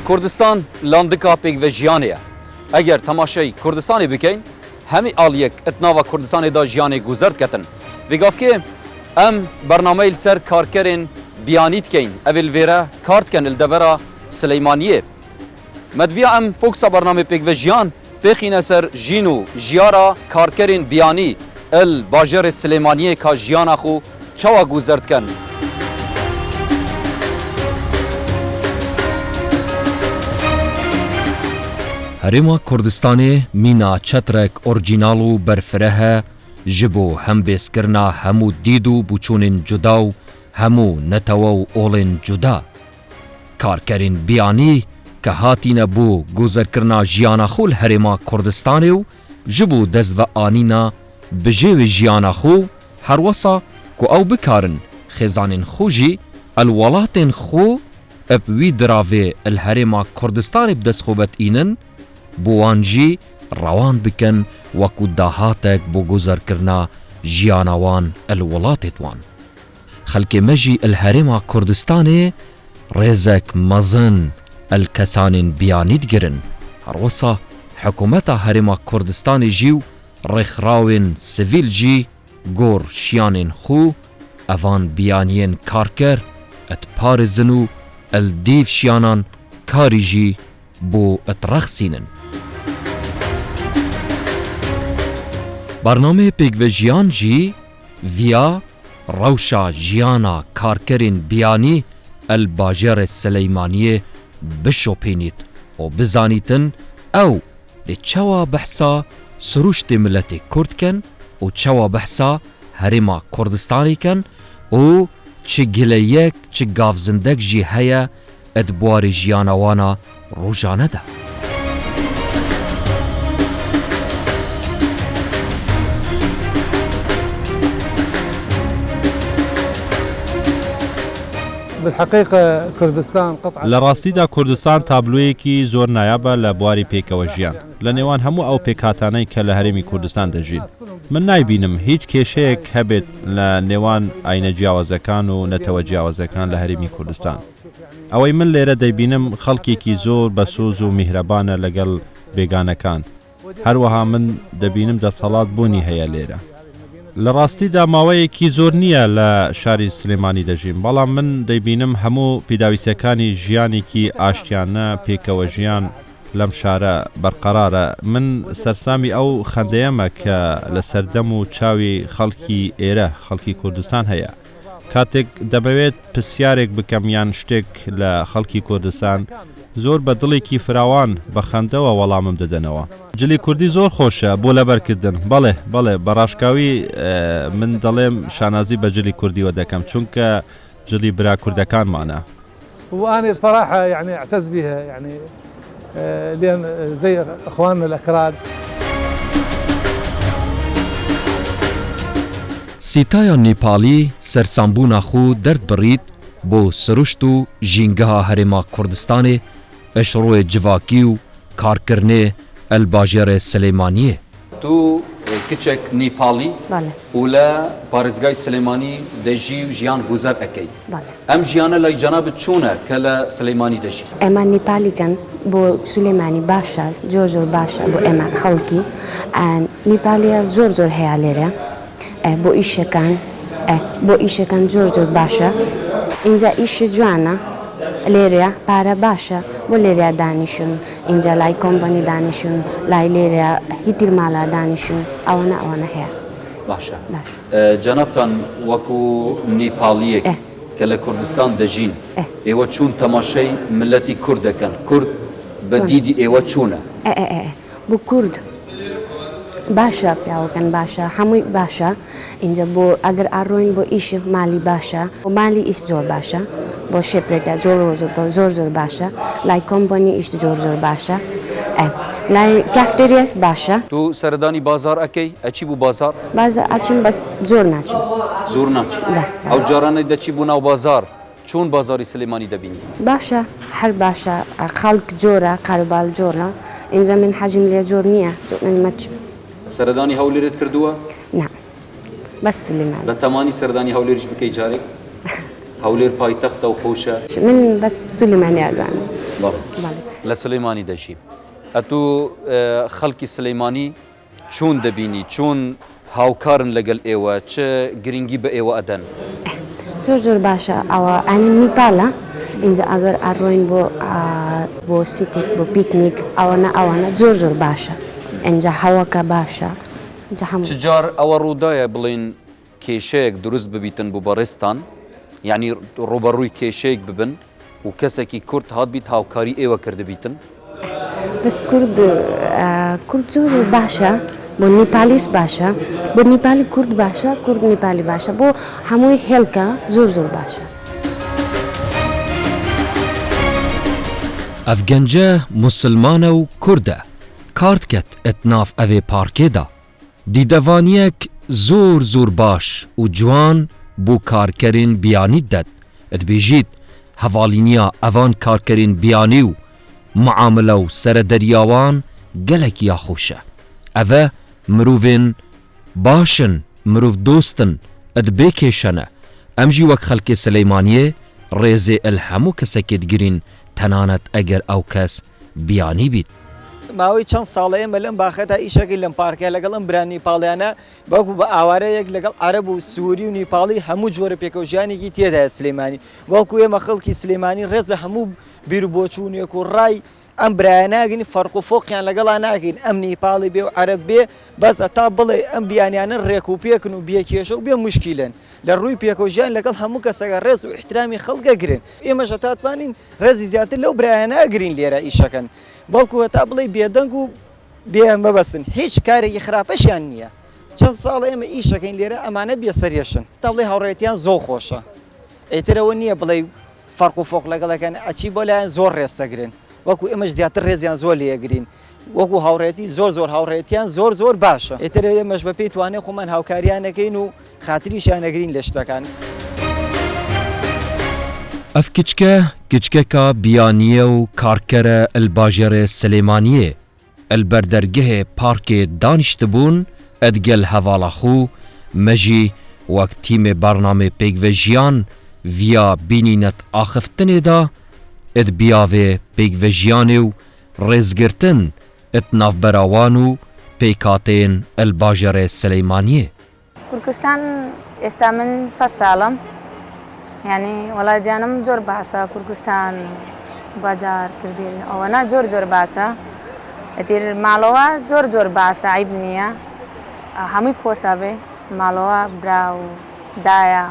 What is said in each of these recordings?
کردستان لاندکا پیکوژیانه. اگر تماشای کردستانی بکن همی آلیک اتناوا کردستان دا جیانه گذرد کتن. ویگاف که ام برنامه سر کارکرین بیانیت کن اول ویرا کارت کن الدورا سلیمانیه. مدویا ام فوکس برنامه پیکوژیان بخینه سر جینو جیارا کارکرین بیانی الباجر سلیمانیه کا جیانا خو چوا گذرد کن. هرما کردستان مینا چترک اورجینالو برفره جبو هم بیسکرنا همو دیدو بچونین جداو همو نتوو اولین جدا. کارکرین بیانی که هاتین بو گذر کرنا جیانا خو هرما کردستانیو جبو دست و آنینا بجیو جیانا خو هر وصا کو او بکارن خزانین خوجی الولاتین خو ابوی دراوی الهرما کردستان بدست خوبت اینن بوانجی روان بکن وکو داهاتک بو گذر کرنا جیانوان الولاتت وان. خلق مجی الهرما کردستان رزک مزن الکسان بیانید گرن. هر وصا حکومت هرما کردستان جیو رخراوین سویل جی گور شیانین خو اوان بیانین کارکر ات پارزنو الدیف شیانان کاری جی بو ات رخصینن. برنامه پیکوژیان جی ویا روشا جیانا کارکرین بیانی الباجر سلیمانیه بشوپینیت و بزانیتن او لی چوا بحثا سروشت ملت کرد کن و چوا بحثا هرما کردستانی کن و چه گلیک چه گافزندک جی هیا ادبوار جیانوانا روزانه ده. بالحقيقة كردستان قطعة لراستيدا كردستان تابلويكي زور نایابە لە بواری پێکەوە ژیان لە نێوان هەموو ئەو پێکهاتانەی کە لە هەرێمی کوردستان دەژین. من نایبینم هیچ کێشەیەک هەبێت لە نێوان ئاینە جیاوازەکان و نەتەوە جیاوازەکان لە هەرێمی کوردستان. ئەوەی من لێرە دەیبینم خەڵکێکی زۆر بەسوز و میهرەبانە لەگەڵ بێگانەکان. هەروەها من دەبینم دەسەڵات بوونی هەیە لێرە. لە ڕاستیدا ماوەیەکی زۆر نییە لە شاری سلێمانی دەژیم، بەڵام من دەیبینم هەموو پیداویستەکانی ژیانێکی ئاشتیانە پێکەوە ژیان لەم شارە بەرقەرارە. من سەرسامی ئەو خەندەیەمە کە لە سەردەم و چاوی خەڵکی ئێرە خەڵکی کوردستان هەیە. کاتێک دەبەوێت پرسیارێک بکەم یان شتێک لە خەڵکی کوردستان زۆر بە دڵێکی فراوان بە خەندەوە وەڵامم دەدەنەوە. جلی کوردی زۆر خۆشە بۆ لەبەرکردن. بەڵێ بەڵێ بەڕاشکاوی من دەڵێم شانازی بە جلی کوردیوە دەکەم چونکە جلی برا کوردەکانمانە. وأنا بصراحة يعني أعتز بها يعني لأن زي إخواننا الأكراد. سیتایا نیپالی سرسامبونا خو درد برید بو سروشتو جینگها هرما کردستان اشروع جواکی و کارکرنه الباجر سلیمانیه. تو کچک نیپالی ولا پارزگای سلیمانی دجی و جیان گذر اکی. ام جیانه لای جناب چونه کلا سلیمانی دجی. اما نیپالی کن بو سلیمانی باشه جور باشه بو اما خلقی نیپالی زور هیالیره بو ایش کن جور باشه اینجا ایش جوانا لیریا پارا باشه بو لیریا دانشون اینجا لای کمپانی دانشون لای لیریا هیتیر مالا دانشون آوانا هیا باشه جنابتان وکو نیپالیه که لکردستان دجین ایوه چون تماشای ملتی کرده کن کرد بدیدی ایوه چونه بو کرد باشه پیاوکن باشه هموی باشه اینجا بو اگر آروین بو ایش مالی باشه و مالی ایش زور باشه بو شپرک زور باشه لای کمپانی ایش زور باشه لای کافتریاس باشه. تو سردانی بازار اکی اچی بو بازار اچیم بس زور ناچیم او جارانه دا چی بو ناو بازار چون بازاری سلیمانی دبینی باشه هر باشه خلق جوره قربال جوره اینجا من حجم لیا جور نیه مچ سردانی هولیرت کردووە؟ نه بس سليمان بەتەمانی سردانی هەولێریش بکەی جارێک؟ هەولێر پایتەختە و خۆشە؟ من بس سليمان یادوانم لە سلەیمانی دەژی ئەتوو خەڵکی سلەیمانی چۆن دەبینی چۆن هاوکارن لەگەڵ ئێوە چ گرنگی بە ئێوە ئەدەن زۆر باشە ئەوە ئەنی نیپالە اینجا ئەگەر ئەڕۆین بۆ سیتێک بۆ پیکنیک ئەوانە زۆر باشە ئەنجا هەواکە باشە جار ئەوە ڕوودایە بڵین کێشەیەک دروست ببیتن بۆ بەڕێستان یعنی ڕوبەڕووی کێشەیەک ببن و کەسێکی کورد هاتبیت هاوکاری ئێوە کردبیتن بەس کورد زۆر باشە بۆ نیپالیس باشە بۆ نیپالی کورد باشە کورد نیپالی باشە بۆ هەمووی هێلکە زۆر باشە ئەف گەنجە مسلمانە و کوردە کارتکەت ئەتناف ئەvê پارکێدا دیدەوانیەک زۆر باش و جوان بۆ کارکەرین بیانیت دەت ئەتبێژیت هەڤاڵینیا ئەوان کارکەرین بیانی و معاملە و سەرەدەریاوان gelekî ya xweş e ev mirovên başin mirov dostin ed bêkêşene em jî wek xelkê Sileymaniyê rêzê el hemû kesekê digirîn tenanet eger ew kes biyanî bît ماوەی چەند ساڵە ئێمە لەم باخەتا ئیشەکەی لەم پارکە لەگەڵ ئەم برا نیپاڵیانە بەڵکو بە ئاوارەیەک لەگەڵ عەرەب و سووری و نیپاڵی هەموو جۆرە پێکەوژیانێکی تێدایە سلەیمانی بەڵکو ئێمە خەڵکی سلەیمانی ڕێزە هەموو بیر و بۆچوونێک و ڕای ئەم برایە ناگەین فەرق و فۆقیان لەگەڵا ناگەین ئەم نیپاڵی بێ و عەرەب بێ بەس تا بڵێ ئەم بیانیانە ڕێک و پێکن و بێکێشە و بێ موشکیلن لە ڕووی پێکەوژیان لەگەڵ هەموو کەسەکە ڕێز و احترامی خەڵکە گرن ئێمەش تا توانین ڕێزی زیاتر لەو برایە ناگرین لێرە ئیشەکەن بەڵکو هەتا بڵێ بێدەنگ و بێ مەبەسن هیچ کارێکی خراپەشیان نییە چەند ساڵە ئێمە ئیشەکەین لێرە ئەمانە بێسەرێشن تا بڵێ هاوڕێتیان زۆر خۆشە ئیترەوە نییە بڵێ فەرق و فۆق لەگەڵەکەن ئەچی بۆ لایەن زۆر ڕێستەگرن وەکو ئێمەش زیاتر ڕێزیان زۆر لێگرین وەکو هاوڕێتی زۆر هاوڕێتیان زۆر باشە ئیتر ئێمەش بە پێی توانێ خۆمان هاوکاریانەکەین و خاتریشیانەگرین لە شتەکان ئەف کچکەکە بیانیە و کارکەرە ئەلباژێرە سلەیمانیە ئەلبەردەرگەهێ پارکێ دانیشتبوون ئەدگەل هەڤاڵەخوو مەژی وەک تیمێ بەرنامێ پێکڤێژیان ڤیا بینینەت ئاخفتنێدا ئەد بیاوێ پێکڤێژیانێ و ڕێزگرتن ئەت ناوبەراوان و پێکاتێن ئەلباژێرە سلەیمانیە کوردستان ئێستا من 100 ساڵم یعنی وڵاتیانم زۆر باسە کوردستان باجارکردین ئەوەنە زۆر باسە ئەتر ماڵەوە زۆر باسە عیب نییە هەمووی پۆسابێ ماڵەوە برا و دایە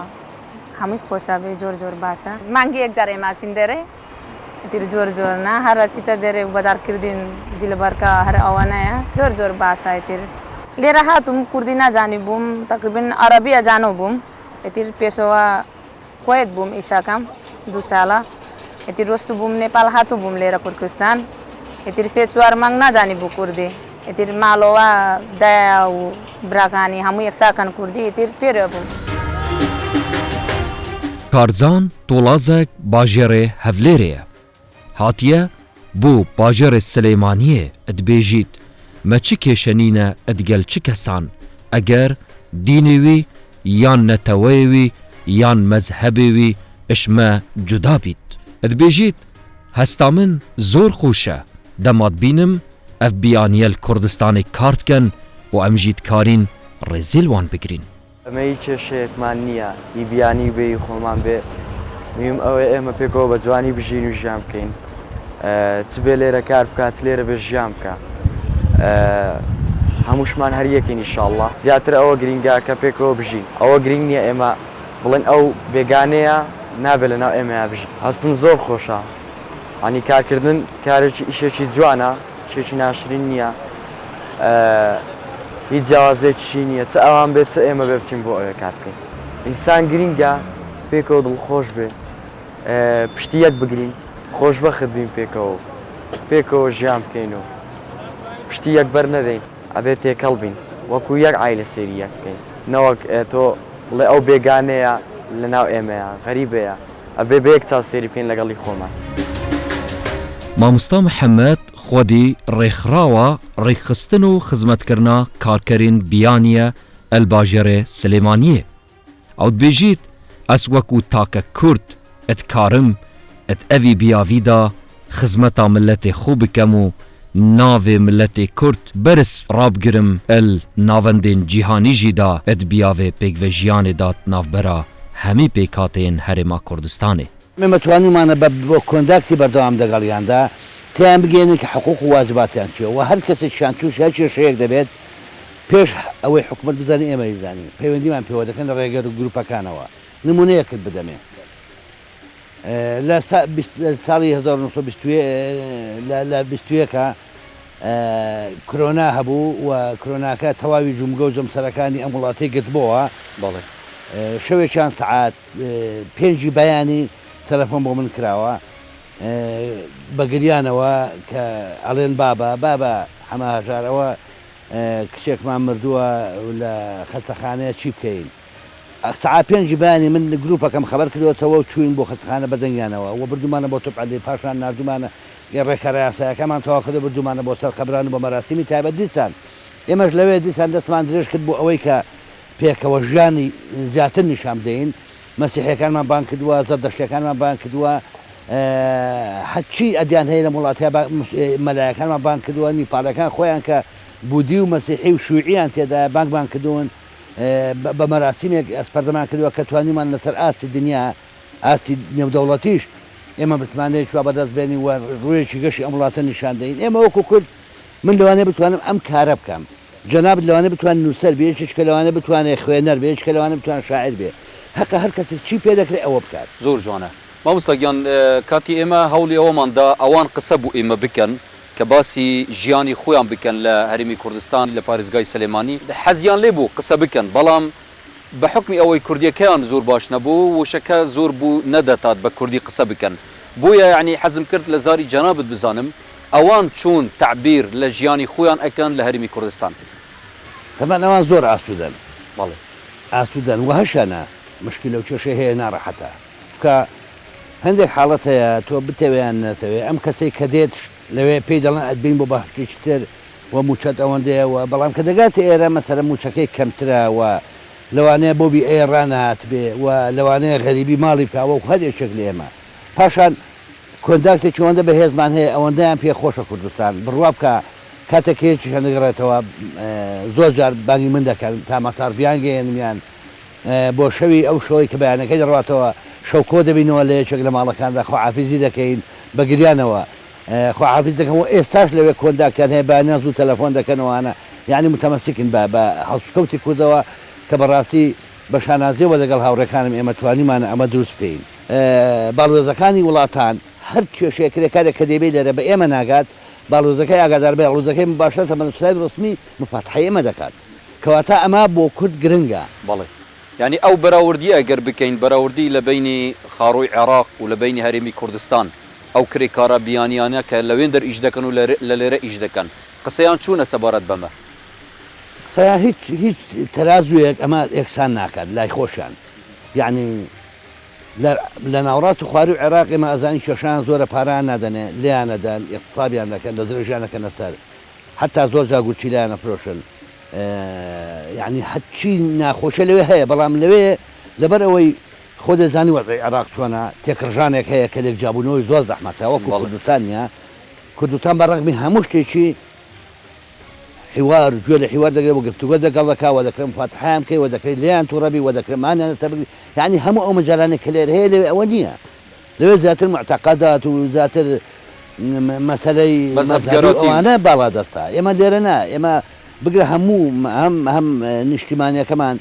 هەمووی پۆسابێ زۆر باسە مانگی یەکجارێ ماچین دەرێ ئەتر زۆرنا هەرە چیتە دەرێ بەجارکردین جیلەبەرکە هەر ئەوەنەیە زۆر باسە ئەتر لێرە هاتووم کوردی نازانی بووم تقریبن عەرەبی ئەجانۆ بووم ئەتر پێشەوە کوێت بووم ئیشەکەم 2 ساڵە ئەتر ڕۆست بووم نێپال هاتوو بووم لێرە کوردستان ئەتر 3-4 مانگ نازانی بوو کوردی ئەتر ماڵەوە دایە و براکانی هەموو یەکساکەن کوردی ئەتر پێرە بووم کارزان تۆڵازێک باژێرێ هەڤلێرەیە هاتیە بۆ باژێرە سلەیمانیە ئەدبێژیت مە چ کێشەنینە ئەدگەل چ کەسان ئەگەر دینێوی یان نەتەوەیەوی یان مەزهەبێوی ئشمە جودا بیت ئەدبێژیت هەستا من زۆر خۆشە دەمات بینم ئەف بیانیەل کوردستانی کارتکەن و ئەمژیت کارین ڕێزیلوان بگرین ئەمە هیچ کێشەیەکمان نییە هی بیانی بێ خۆمان بێ میم ئەوەی ئێمە پێکەوە بە جوانی بژین و ژیان بکەین چ بێ لێرە کار بکات لێرە بێ ژیان بکە هەمووشمان هەر یەکین ئینشاءڵڵا زیاتر ئەوە گرینگە کە پێکەوە بژین ئەوە گرنگ نییە ئێمە بڵێن ئەو بێگانەیە نابێت لەناو ئێمەیە بژین هەستم زۆر خۆشە ئەنی کارکردن کارێکی ئیشێکی جوانە شێکی ناشرین نییە هیچ جیاوازێکی نییە چ ئەوان بێت چ ئێمە بێ بچین بۆ ئەوێ کار بکەین ئینسان گرینگە پێکەوە دڵخۆش بێ پشتی یەک بگرین خۆشبەخت بین پێکەوە ژیان بکەین و پشتی یەک بەر نەدەین ئەبێت تێکەڵ بین وەکو یەک عایلە سێری یەک بکەین نەوەک تۆ بڵێ ئەو بێگانەیە لەناو ئێمەیە غەریبەیە ئەبێ بە یەک چاو سێری بکەین لەگەڵی خۆمان مامۆستا محەممەد خودی ڕێکخراوە ڕێکخستن و خزمەتکردنا کارکەرین بیانیە ئەلباژێرە سلەیمانیە ئەو دبێژیت ئەس وەکو تاکە کورد ئەت کارم ئەت ئەوی بیاویدا خزمەتا ملەتێ خۆ بکەم و navê milletê Kurd beris rabgirim el navendên cîhanî jî da edbiyavê pêkvejiyanê dat navbera hemî pêkhateyên Herêma Kurdistanê. مما توانیمانە بۆ کۆنداکتی بەردەوام دەگەڵیاندا تیان بگەێنن کە حقوق و واجباتیان چێ و هەر کەسێکیان توش هەر کێشەیەک دەبێت پێش ئەوەی حکومت بزانانی ئێمە یزانین پەیوەندیمان پێوە دەکەن لە ڕێگەر و گروپەکانەوە نمونەیەکت بدەمێ لە ساڵی 1920 کۆرۆنا هەبوو و کۆرۆناکە تەواوی جومگە و جەمسەرەکانی ئەم وڵاتی گرتبەوە شەوێکیان سعات 5 بەیانی تەلەفۆن بۆ من کراوە بەگریانەوە کە ئەڵێن بابە هەمە هەژارەوە کچێکمان مردووە لە خەستەخانەیە چی بکەین سعات 5 بەیانی من گروپەکەم خەبەر کردوەوە و چوین بۆ خەستەخانە بەدەنگیانەوە و بردومانە بۆ تۆپعەلی پاشان نردومانە ڕێکخە یاسایەکەمان تەواکردە بردومانە بۆ سەر خەبران و بە مەراسیمی تایبەت دیسان ئێمەش لەوێ دیسان دەستمان درێژ کرد بۆ ئەوەی کە پێکەوە ژیانی زیاتر نیشان بدەین مەسیحیەکانمان بان کردووە زەردەشتەکانمان بان کردووە هەچی ئەدیان هەیە لە وڵاتیا مەلایەکانمان بان کردووە نیپالەکان خۆیان کە بودی و مەسیحی و شوعیان تێدا بانکمان کردوون بە مەراسیمێک ئەسپەردەمان کردووە کە توانیمان لەسەر ئاستی دنیا ئاستی نێودەوڵەتیش ئێمە بتمانێت چوە بەدەست بێنی و ڕوویەکی گەشی ئەم وڵاتە نیشان دەین ئێمە وەکو کورد من لەوانەیە بتوانم ئەم کارە بکەم جەناب لەوانە بتوان نووسەر بێ چ کە لەوانە بتوانێت خوێنەر بێ کە لەوانە بتوان شاعر بێ حەقە هەر کەسێک چی پێ دەکرێت ئەوە بکات زۆر جوانە مامۆستاگیان کاتی ئێمە هەوڵی ئەوەماندا ئەوان قسە بوو ئێمە بکەن کە باسی ژیانی خۆیان بکەن لە هەرێمی کوردستان لە پارێزگای سلێمانی حەزیان لێ بوو قسە بکەن بەڵام بە حکمی ئەوەی کوردیەکەیان زۆر باش نەبوو وشەکە زۆر بوو نەدەتات بە کوردی قسە بکەن بۆیە یعنی حەزم کرد لە زاری جەنابت بزانم ئەوان چۆن تعبیر لە ژیانی خۆیان ئەکەن لە هەرێمی کوردستان تەمان ئەوان زۆر ئاسوودەن بەڵێ ئاسوودەن و هەشانە مشکل لەو کێشەی هەیە ناڕەحەتە کە هەندێک حاڵەت هەیە تۆ بتەوێیان نەتەوێ ئەم کەسەی کە دێت لەوێ پێی دەڵێن ئەدبین بۆ بەشتر و موچەت ئەوەندەیەوە بەڵام کە دەگاتە ئێرە مەسەرە موچەکەی کەمترە و لەوانەیە بۆبی ئێڕانات بێ و لەوانەیە غەریبی ماڵی بکوە هەرێکێک لە ئێمە پاشان کۆنداکتێکی ئەوەندە بەهێزمان هەیە ئەوەندەیان پێ خۆشە کوردستان بڕوا بکە کاتێکێکیشان دەگەڕێتەوە زۆر جار بانگی من دەکەن تا مەتاربیان گەێنمیان بۆ شەوی ئەو شەوەی کە بەیانەکەی دەڕاتەوە شەوکۆ دەبینەوە لە یەکێک لە ماڵەکاندا خۆحافیزی دەکەین بەگریانەوە خۆحافیز دەکەن و ئێستاش لەوێ کۆنداکتیان هەیە بەیانیان زوو تەلەفۆن دەکەنەوەوانە یعنی متەمەسکن بە هەڵسوکەوتی کوردەوە کە بەڕاستی بە شانازیەوە لەگەڵ هاوڕێکانم ئێمە توانیمانە ئەمە دروست بکەین باڵۆزەکانی وڵاتان هەر کێشەیەکرێکارێک کە دەبێت لێرە بە ئێمە ناگات باڵۆزەکەی ئاگادار بێ ڕۆزەکەی مباشرەتە بەنووسراوی ڕسمی مفاتحەی ئێمە دەکات کەواتە ئەمە بۆ کورد گرنگە بەڵێ یعنی ئەو بەراوردی ئەگەر بکەین بەراوردی لە بینی خاڕۆی عێراق و لە بینی هەرێمی کوردستان ئەو کرێکارە بیانیانە کە لەوێن دەر ئیش دەکەن و لە لێرە ئیش دەکەن قسەیان چوونە سەبارەت بەمە قسەیان هیچ تەرازویەک ئەمە یەکسان ناکات لای خۆشیان یعنی لە ناوڕات و خواری و عێراقی مازانی کێشان زۆرە پاران نادەنێ لیان نەدەن اقتصابیان دەکەن لە درێژیانەکەنە سەر حتا زۆر جاگوچی لایەنە فرۆشن یعنی هەچی ناخۆشە لەوێ هەیە بەڵام لەوێ لەبەر ئەوەی خۆ دەزانی وەزعی عێراق چۆنە تێکڕژانێک هەیە کە لێک جابوونەوەی زۆر زەحمەتە وەکو کوردستانە کوردستان بەڕەغمی هەموو شتێکی حوار گوێ لە حوار دەگرێت و گفتوگۆ دەگەڵ دەکاوە دەکرێن فاتحیان بکەی و دەکرێت لیان تووڕەبی و دەکرێمانیانە تەبگری یعنی هەموو ئەو مەجارانێک کە لێر هەیە لەوێ ئەوە نییە لەوێ زیاتر معتەقەدات و زیاتر مەسەلەی مەزهەبیەوانە باڵا دەستا ئێمە لێرە نا ئێمە بگرە هەموو هەم نیشتیمانیەکەمان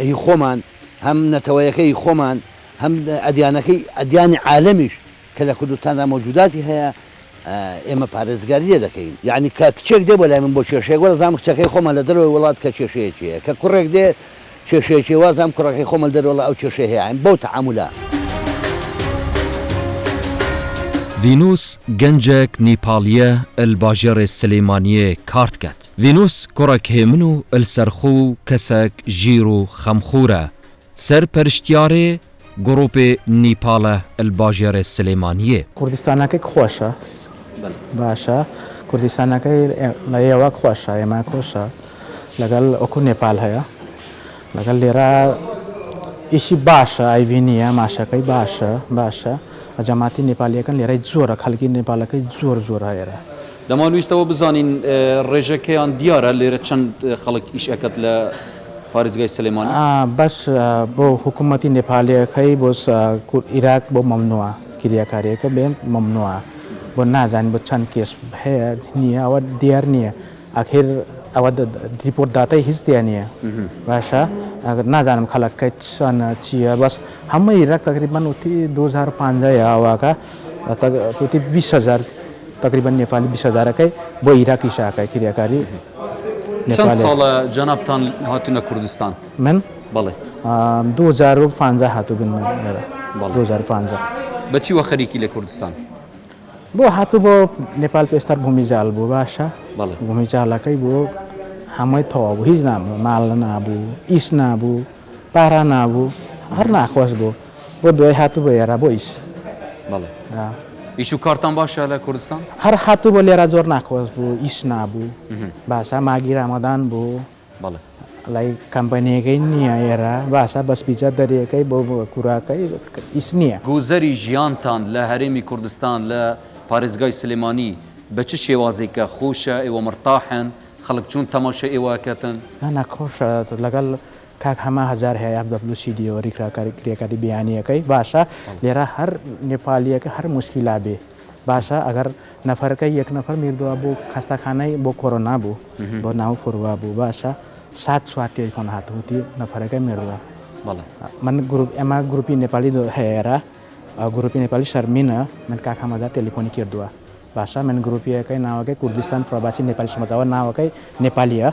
هی خۆمان هەم نەتەوەیەکەی خۆمان هەم ئەدیانەکەی ئەدیانی عالەمیش کە لە کوردستاندا مەوجوداتی هەیە ئێمە پارێزگاریە دەکەین یعنی کە کچێک دێ بۆ لای من بۆ کێشەیە وەرە زانم کچەکەی خۆمان لە دەرەوەی وڵات کە کێشەیەکیە کە کوڕێک دێ کێشەیەکی وازام کوڕەکەی خۆمە دەرەوە ئەو کێشەیە هەیە بەو تەعاملە ڤینوس گەنجێک نیپالیە ئەلباژێرێ سلێمانیە کارت کەت ڤینوس کوڕێک هێمن و ئەلسەرخۆ و کەسێک ژیر و خەمخورە سەر پەرشتیارێ گڕۆپێ نیپالە ئەلباژێرێ سلێمانیە کوردستانەکەی خۆشە باشە کوردستانەکەی لە ئێوە خۆشە ئێمە خۆشە لەگەڵ ئۆکو نێپال هەیە لەگەڵ لێرە ئیشی باشە ئایڤینیە ماشەکەی باشە جەماتی نێپالیەکان لێرەی زۆرە خەڵکی نێپالەکەی زۆر هەیە دەمانویستەوە بزانین ڕێژەکەیان دیارە لێرە چەند خەڵک ئیشەکەت لە پارێزگای سلێمانی بەش بۆ حکوومەتی نێپالەکەی بۆ عێراق بۆ مەمنووە کریاکاریەکە بێن مەمنووە بۆ نازانین بۆ چەند کێس هەیە نییە ئەوە دیار نییە ئەخیر ئەوە ریپۆرت داتای هیچ دیان نییە باشە نازانم خەڵکە چەنە چییە بەس هەموو عێراق تقریبان وتی 2015 ئەوواکە وتی 20,000 تقریبا نێپالی 20,000ەکەی بۆ عێراقی شاکای کریاکاری چەند ساڵە جەنابتان هاتوونە کوردستان من بەڵێ 2015 هاتوو بن 2015 بەچی وە خەریکی لە کوردستان بۆ هاتوو بۆ نێپال پێستار بومیجال بوو باشە بومیجالەکەی بۆ هەمووی تەواو بوو هیچ نابوو ماڵ نابوو ئیش نابوو پارا نابوو هەر ناخۆش بوو بۆ دوای هاتوو بۆ ئێرە بۆ ئیش بەڵێ ئیش و کارتان باشە لە کوردستان هەر هاتوو بۆ لێرە زۆر ناخۆش بوو ئیش نابوو باشە ماگی ڕامەدان بوو بەڵێ لای کەمپەنیەکەی نییە ئێرە باشە بەسپیجە دەریەکەی بۆ کوراکەی ئیش نییە گوزەری ژیانتان لە هەرێمی کوردستان لە پارێزگای سلێمانی بە چ شێوازێکە خۆشە ئێوە مرتاحن خەڵک چوون تەماشا ئێوەکەتن نەخۆشە لەگەڵ کاک هەما هزار هەیە دەبلوسی دیۆری کرێکاری بیانیەکەی باشە لێرە هەر نێپالیەکە هەر مشکیلا بێ باشە ئەگەر نەفەرەکەی یەک نەفەر میردووە بوو خەستەخانەی بۆ کۆرۆنا بوو بۆ ناو فڕوا بوو باشە 100 سوات تێکۆن هاتووتی نەفەرەکە میردووە من ئەمە گروپی نێپالی هەیەرە گروپی نێپالی شەرمینە من کاک هەمەدار تەلیفۆنی کردووە باشە من گروپیەکەی ناوەکەی کوردستان فڕۆباسی نێپالی شمەتەوە ناوەکەی نێپالیە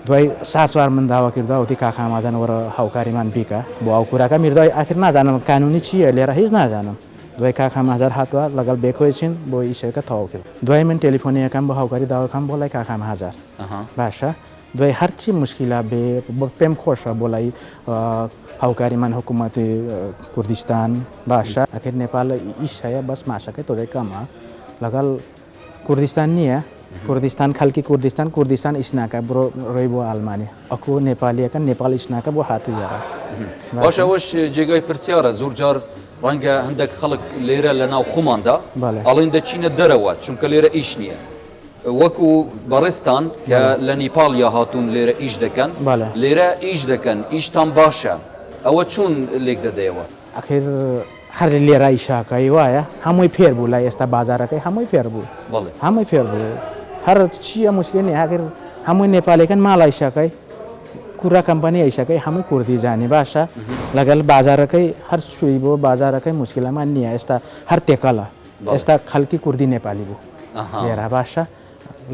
دوای 100 سوار من داوا کردووە وتی کاک هەمەدان وەرە هاوکاریمان بیکە بۆ ئەو کوراکە میردوای ئاخر نازانم کانونی چییە لێرە هیچ نازانم دوای کاک هەمەدار هاتووە لەگەڵ بێکۆی چین بۆ ئیشەکە تەواو کرد دوای من تەلیفۆنیەکەم بۆ هاوکاری داواکەم بۆ لای کاک هەمەدار باشە دوای هەرچی مشکیلا بێ پێم خۆشە بۆ لای هاوکاریمان حکوومەتی کوردستان باشە ئەکرد نێپال ئیش هەیە بەس ماشەکەی تۆزای کەمە لەگەڵ کوردستان نییە کوردستان خەڵکی کوردستان ئیش ناکە بڕۆ ڕێی بۆ ئالمانی ئەکو نێپالیەکە نێپال ئیش ناکە بۆ هاتوویەوە باش ئەوەش جێگای پرسیارە زۆر جار ڕەنگە هەندێک خەڵک لێرە لە ناو خۆماندا ئەڵێن دەچینە دەرەوە چونکە لێرە ئیش نییە وەکو بەڕێستان کە لە نیپالیا هاتوون لێرە ئیش دەکەن لێرە ئیش دەکەن ئیشتان باشە ئەوە چۆن لێک دەدەیەوە ئەخیر هەر لێرە ئیشاکەی وایە هەمووی فێر بوو لای ئێستا بازارەکەی هەمووی فێر بوو هەمووی فێر بوو هەر چیە مشکلێنی هاگر هەمووی نێپالەکەن ماڵ ئیشەکەی کوورا کەمپەنی ئیشەکەی هەمووی کوردی زانی باشە لەگەڵ بازارەکەی هەر شووی بۆ بازارەکەی مشکلەمان نییە ئێستا هەر تێکەڵە ئێستا خەڵکی کوردی نێپالی بوو لێرە باشە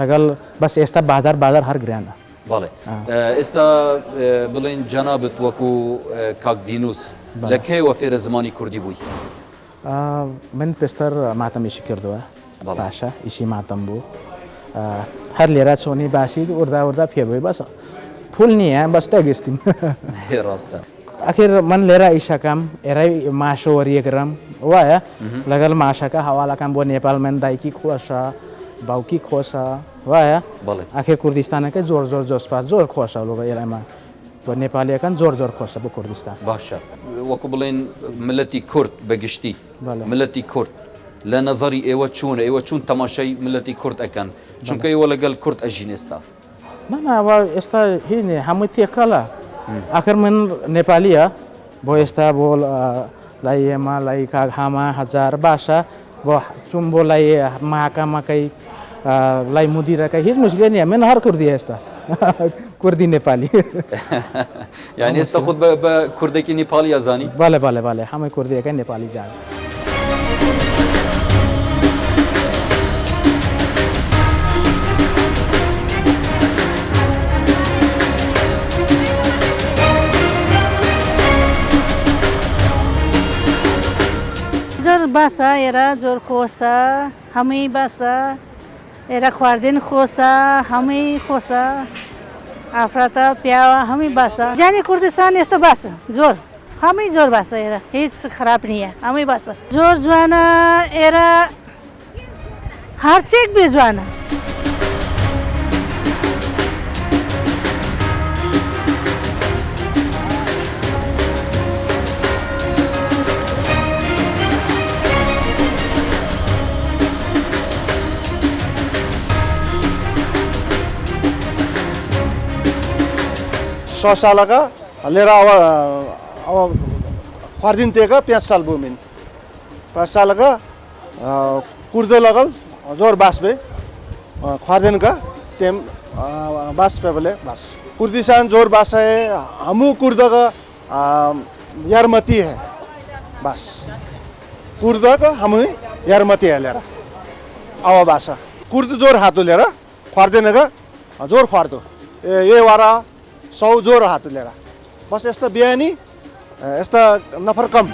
لەگەڵ بەس ئێستا بازار هەر گرانە بەڵێ ئێستا بڵێن جەنابەت وەکو کاک ڤینوس لە کەیەوە فێرە زمانی کوردی بووی من پێشتر ماتەم ئیشی کردووە باشە ئیشی ماتەم بوو هەر لێرە چۆنی باشی وەردا فێبووی بەس پول نییە بەس تەگەشتین ڕاستە ئەخیر من لێرە ئیشەکەم ئێرەی ماشەوەریەگرم وایە لەگەڵ ماشەکە هەواڵەکەم بۆ نێپال من دایکی خۆشە باوکی خۆشە وایە ئەخێ کوردستانەکە زۆر سپاس زۆر خۆشە لەگە ئێرەمە بۆ نێپالیەکان زۆر خۆشە بۆ کوردستان باشە وەکو بڵێن ملەتی کورد بەگشتی ملەتی کورد لە نەزەری ئێوە چوونە ئێوە چوون تەماشای ملەتی کورد ئەکەن چونکە ئێوە لەگەڵ کورد ئەژین ئێستا ناوە ئێستا هیچ هەمووی تێکەڵە ئاخر من نێپالیە بۆ ئێستا بۆ لای ئێمە لای کاک هەما هەزار باشە بۆ چوون بۆ لای ماکەمەکەی لای مدیرەکەی هیچ مشکل نییە من هەر کوردی ئێستا کوردی نێپالی یعنی ئێستا خودت بە کوردێکی نێپالی ئەزانی بەڵێ هەمووی کوردیەکە نێپالی زانم زۆر باسە ئێرە زۆر خۆشە هەمووی باسە ئێرە خواردن خۆشە هەمووی خۆشە ئافرەتە پیاوە هەمووی باسە جانی کوردستان ئێستا باسە زۆر هەمووی زۆر باسە ئێرە هیچ خراپ نییە هەمووی باسە زۆر جوانە ئێرە هەرچێک بێ جوانە 100 سالەکە لێرەوە خواردن تێگە 5 سال بوو من 5 سالەکە کوردە لەگەڵ زۆر باس بێ خواردنگە تێم باس پێ بڵێ باس کوردستان زۆر باسە هەموو کوردەکە یارمەتی هەیە باس کوردەکە هەمووی یارمەتی هەیە لێرە ئەوە باسە کورد زۆر هاتوو لێرە خواردنەکە زۆر خواردو ێ وارە سەو زۆر هاتوو لێرە بەس ئێستا بیانی ئێستا نەفەر کەم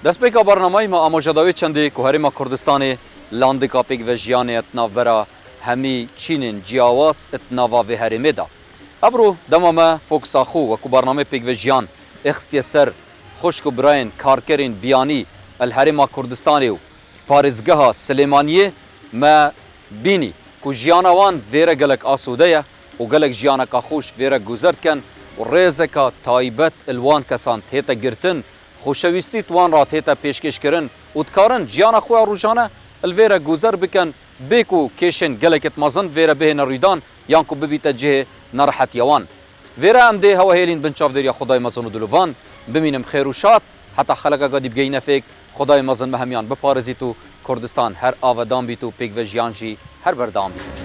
دەستپێکا بەرنامەیمە ئاماژەداوی چەندێک و هەرێما کوردستانê landika pêkvejiyanê et navbera hemî çînên ciyawas et nava vê herêmê da. Ebro dema me foksa xwe wekû bername pêkvejiyan xistiye ser xuşk û birayên karkerên biyanî el herêma Kurdistanê û parêzgeha Silêmaniyê me bînî ku jiyana wan vêre gelek asûde ye û gelek jiyaneka xweş vêre guzer dikin û rêzeka taybet il wan kesan tête girtin خوشەویستی توان را تێتە پێشکەشکردن û dikarin jiyana xwe ya rojane li vêre guzer bikin bê ku kêşên gelekit mezin vêre bihêne rîdan yan ku bibîte cihê nerehetiya wan. Vêre em dê hewehêlîn bin çavdêriya Xwedayê mezin û dilovan bimînim xêr û şad heta xelekeka dî bigeyîne fêk Xwedayê mezin me hemiyan biparêzît û Kurdistan her avedan bît û pêkvejiyan jî her berdam bît.